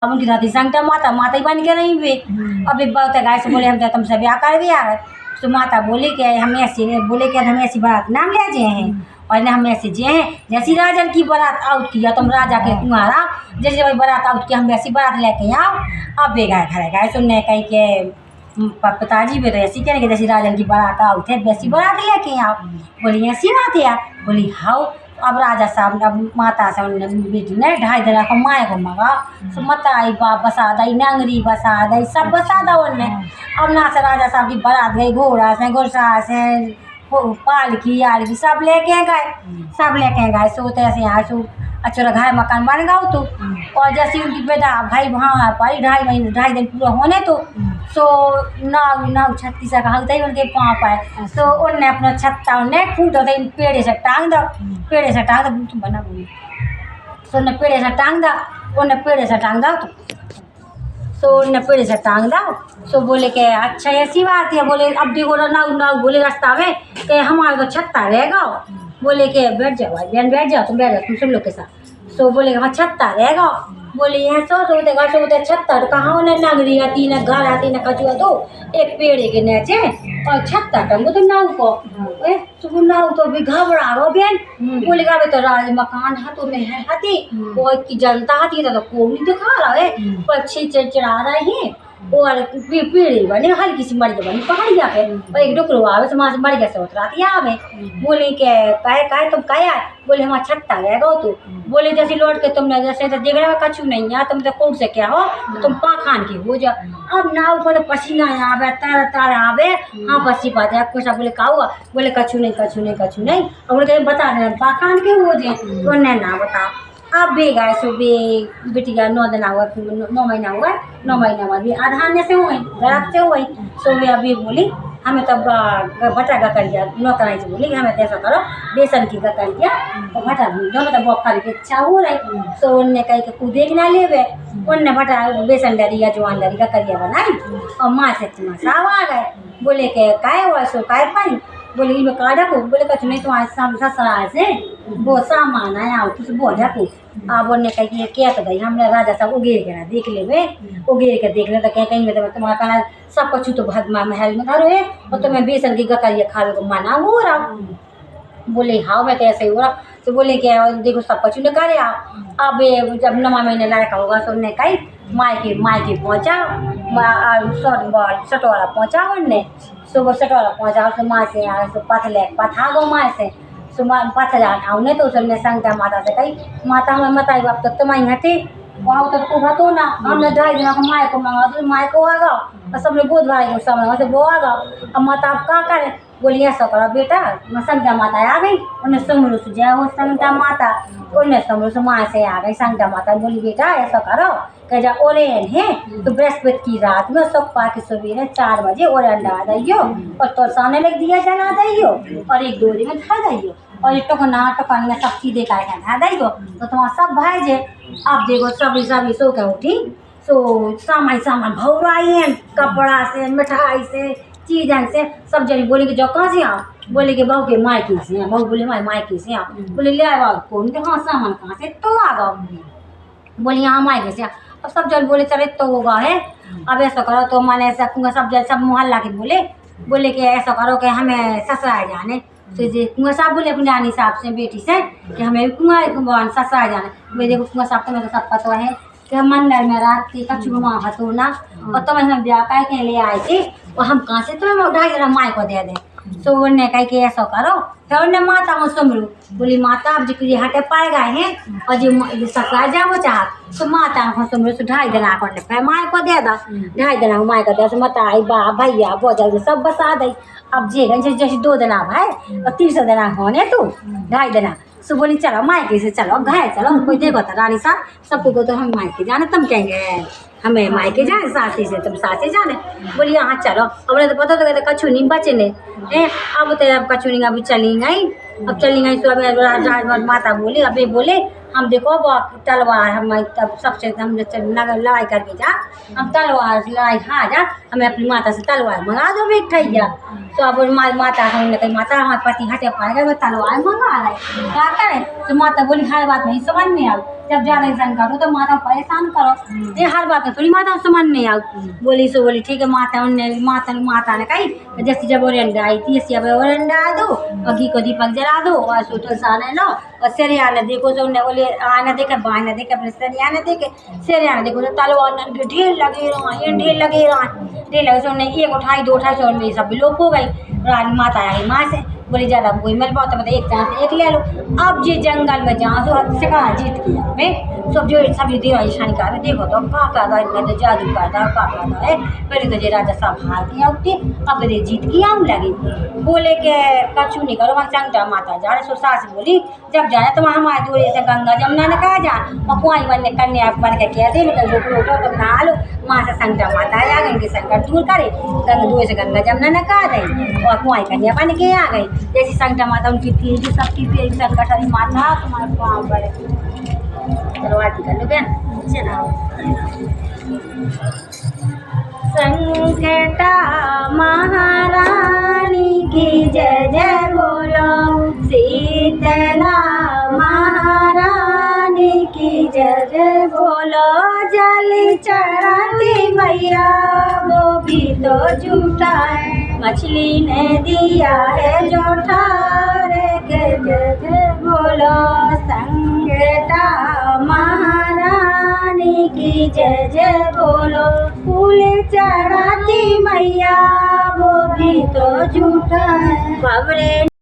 अब उनकी दादी संगता माता माता ही बन के नहीं हुए। अभी बहुत गाय से बोले हम तो तुमसे ब्याह कर भी आ गए। तो माता बोली कि हम ऐसे बोले कि हम ऐसी बारात नाम ले जे हैं और ना हम ऐसे जे हैं जैसी राजन की बारात आउट किया तुम राजा के कुंवारा जैसे वही बारात आउट किया हम वैसी बारात लेके आओ। अब बेगाय घर गाय सुनने कही के पिताजी भी तो ऐसी कह कि जैसी राजन की बारात आउट है वैसी बारात लेके आओ। बोली ऐसी बात है बोली हाउ। अब राजा साहब अब माता से बेटी ने 2.5 दिन को माए को मगा तो मत आई बाप बसा दई नंगरी बसा दई सब बसा दा उनने। अब ना से राजा साहब की बारात गई घोड़ा से घोड़ा से पालकी आलकी सब लेके गए सोते ऐसे यहाँ सो अच्छा घर मकान बन गया तो। और जैसे उनकी बेटा भाई वहाँ पाई 2.5 दिन पूरा होने तो सो नाव 36 का हलते उनके पाँव पाए तो उनने अपना छत्ता उनने फूट होते पेड़े से टांग दो बना बोली तो उन्हें पेड़े से टांग दो उन्हें पेड़े से टांग दो तो उन्हें पेड़े से टांग दो। सो बोले कि अच्छा ऐसी बात है। बोले अब देखो नाव बोले रास्ता में कि हमारे तो छत्ता रहेगा। बोले कि बैठ जाओ भाई बहन बैठ जाओ तुम सब लोग के साथ। सो बोले हाँ छत्ता रहेगा। बोले यहाँ सोते छत्ता तो कहाँ उन्हें नगरी आती न घर आती न कचुआ तो एक पेड़ के नीचे और छत्ता टंगो तो नाव को तो नाव तो भी घबरा रो बहन। बोले तो राज मकान हाथों में है हाथी वो की जनता हाथी तो को नहीं दिखा रहा है पक्षी चिड़चिड़ा रहे हैं और पीढ़ी बने हल्की सी मर गई बनी पहाड़िया पे और एक डुकरो आवे से वहाँ से मर गया से उतरा आवे। बोले के कहे तुम कहे बोले हमारा छत्ता रहेगा तो। बोले जैसे लौट के तुमने जैसे तो देख रहे हो कछु नहीं है तुम तो कौन से क्या हो तो तुम पाखान की हो जाओ। अब नाव पर पसीना आवे तार आवे हाँ पसी पाते आपको सब बोले का हुआ बोले कछु नहीं और बोले बता रहे पाखान के हो जाए तो ना बताओ। अब भी गाय सो भी बिटिया 9 दिन हुआ 9 महीना हुआ 9 महीना बाद भी आधान्य से हुए गर्भ से हुई। सो वे अभी बोली हमें तब भटा का कर दिया नौकरानी से बोली कि हमें ऐसा करो बेसन की का कर दिया और भटा जो मतलब बहुत खाने की इच्छा हो रही। सो उनने कही कि कू देख ना ले उनने भटा बेसन डरी या जवान डरी का करिया बनाई और माँ से साहब आ गए। बोले के काय हुआ सो काय पानी बोले मैं का रखो बोले कछ नहीं तुम्हारे ससुराल से वो सामान आया कुछ बोल रखो। आप बोलने कही क्या तो भाई हमने राजा साहब उगेर के देख ले उगेर के देख ले तो कहीं में तुम्हारा कहना सब कुछ तो भगमा महल में धरो है और तुम्हें बेसन की गकरिया खावे को मना हो रहा। बोले हाँ मैं तो ऐसे ही हो रहा। तो बोले कि देखो सब कुछ ने करे अब जब 9 महीने लायक होगा तो उन्हें कही मायके पहुँचा सटवाला पहुँचा उनने सुबह सटवाला पहुँचा तो माँ से यहाँ तो पथा गो माँ से सुबह पथ जाने तो उसने संगता माता से कही माता हमें बताई बाप तक तुम्हारी हती वहाँ तो खूब हतो ना हमने 2.5 दिन को माए को मंगा तो माए को आ गया और सबने गोद भाई को समय से वो आ गया। अब माता आप क्या करें बोली ऐसा करो बेटा संगता माता आ गई उन्हें समरू से जय हो संगता माता उन्हें समरू से माँ से आ गई संगता माता बोली बेटा ऐसा करो कह जा ओरेन है तो बृहस्पति की रात में सब पा के सवेरे 4 बजे ओरेन डाल दियो और तो सामने लग दिया जला दियो और एक डोरी में धर दियो और टोकना सब चीज़ें का धा दियो तो तुम्हारा सब भाई जे आप देखो सब सो के उठी सो सामान भौराई है कपड़ा से मिठाई से चीज़न से सब जनी बोले कि जो कहाँ से आओ बोले कि बहू के मायके से बहू बोले मायके से आओ बोले ले आओ कौन के हाँ सामान कहाँ से तो आ गओ बोले यहाँ मायके से अब सब जन बोले चले तो होगा है। अब ऐसा करो तो मैंने ऐसा सब जन सब मोहल्ला के बोले कि ऐसा करो कि हमें ससुराल जाने तो जे कुआं साहब बोले अपने रानी साहब से बेटी से कि हमें कुआं ससुराल जाना मैं देखो कुआं साहब तो मेरे सब पता है कि मंदिर में रात की कछु वहाँ हतो ना और तो हम ब्याह कह के ले आए थे और हम कहाँ से तो 2.5 दिन माई को दे दें। सो उन्हें कह के ऐसा करो फिर उन्हें माता को सुमरू बोली माता अब जी हटे पाए गए हैं और जो ससुराल जाओ चाह तो माता को सुमरू से 2.5 दिन आकर फिर माई को दे दा 2.5 दिन माई को दे माता आई बा भैया बहुत जल्दी सब बसा दी। अब जे जैसे 2 दिन भाई और 3 दिन होने तो 2.5 दिन सो बोली चलो मायके से चलो घर चलो कोई देखो तो रानी साहब सबको को तो हम मायके जाने तुम कहेंगे हमें मायके जाए साथी से तुम साथी जाने बोली हाँ चलो। अब तो पता तो कछु नहीं बचे ने अब तो अब कछु नहीं अभी चली गई अब चली गई सो अब माता बोली अभी बोले हम देखो वो तलवार हम तब सबसे हम लड़ाई करके जा, हम तलवार लड़ाई खा जा, हमें अपनी माता से तलवार मंगा दो भी ठैया। तो अब हमारी माता हमने कही माता हमारे पति हटे पाएगा मैं तलवार मंगा रहे क्या करें। तो माता बोली हर बात नहीं समझ में आओ, जब ज़्यादा इंसान करो तो माता को परेशान करो, ये हर बात में थोड़ी माता को समझ नहीं आओ। बोली सो बोली ठीक है। माता ने कही जैसे जब ओरंडा आई थी ऐसी अब ओरंडा दो और घी को दीपक जला दो और सूटल साने लो और सेरिया ने देखो तो उन्हें बोले आने देखे बाने देखे अपने सेरिया ने देखे सेरिया ने देखो तो तलवार ने ढेर लगे रहा ढेर लगे सो उन्हें एक उठाई दो उठाई सो उनमें सब लोग हो गई। रानी माता आई माँ से बोली ज़्यादा कोई मिल पाओ तो एक चांस एक ले लो। अब ये जंगल में जहाँ सो शिकार जीत किया में सब जो सभी देवाई शनिकार में देखो तो का इनका तो जादू करता है पहले तो ये राजा साहब हार किया उठे अब तो जीत किया हम लगे। बोले के कछु नहीं करो वहाँ संगता माता जा रहे सो सास बोली जब जाए तो वहाँ हमारे दूर से गंगा जमुना ने कहा जा और कुआई बनने कन्या बन के कहते मतलब उठो तो नहा लो वहाँ से संगता माता आ गई उनके संकट दूर करे गंगा दूर से गंगा जमुना ने कहा गई और कुआई कन्या बन के आ गई। जैसी संगता माता उनकी थी जो सबकी थी संकट हरी माता तुम्हारे पाँव पड़े। चलो आरती कर लो बहन चलो। संकटा महारानी की जय जय बोलो, शीतला महारानी की जय जय बोलो। जल चढ़ाती मैया वो भी तो झूठा है, मछली ने दिया है जो ठारे के जय जय बोलो। संकटा महारानी की जय जय बोलो, फूल चढ़ाती मैया वो भी तो झूठा है।